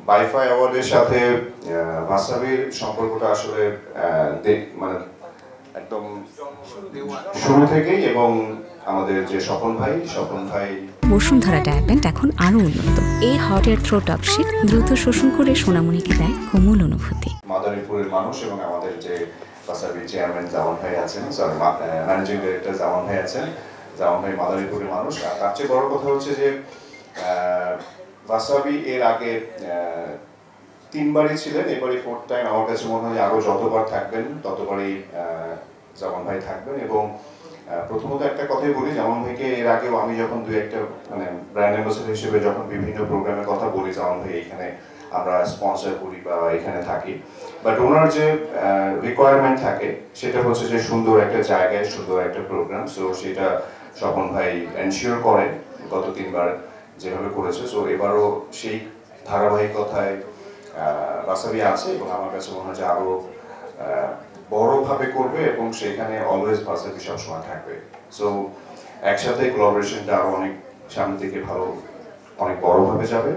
বাইফাই অ্যাওয়ার্ডের সাথে ভাসাবির সম্পর্কটা আসলে মানে একদম শুরু থেকেই, এবং আমাদের যে স্বপন ভাই বসুন্ধরা ডায়াপেন্ট এখন আরো উন্নত। এই hot air through top sheet দ্রুত শোষণ করে সোনামণিকে দেয় কোমল অনুভূতি। মাদারীপুরের মানুষ এবং আমাদের যে ভাসাবির চেয়ারম্যান জামান ভাই আছেন, সরি ম্যানেজিং ডিরেক্টর জামান ভাই আছেন, জামান ভাই মাদারীপুরের মানুষ। আর তার চেয়ে বড় কথা হচ্ছে যে ভাসাবি এর আগে 3বারই ছিলেন, এবারই 4th টাইম। আমার কাছে মনে হয় আরো যতবার থাকবেন ততবারই জামান ভাই থাকবেন। এবং প্রথমত একটা কথাই বলি, জামান ভাইকে এর আগেও আমি যখন দুই একটা মানে ব্র্যান্ড অ্যাম্বাসেডর হিসেবে যখন বিভিন্ন প্রোগ্রামের কথা বলি, জামান ভাই এখানে আমরা স্পন্সর করি বা এখানে থাকি, বাট ওনার যে রিকোয়ারমেন্ট থাকে সেটা হচ্ছে যে সুন্দর একটা জায়গায় সুন্দর একটা প্রোগ্রাম। সো সেটা স্বপন ভাই এনশিওর করে গত 3বার যেভাবে করেছে। সো এবারও সেই ধারাবাহিকতায় ভাসাবি আছে, এবং আমার কাছে মনে হয় যে আরো বড়ভাবে করবে, এবং সেখানে অলওয়েজ ভাসাবি সবসময় থাকবে। সো একসাথে কোলাবোরেশনটা আরো অনেক সামনের দিকে ভালো, অনেক বড়ভাবে যাবে।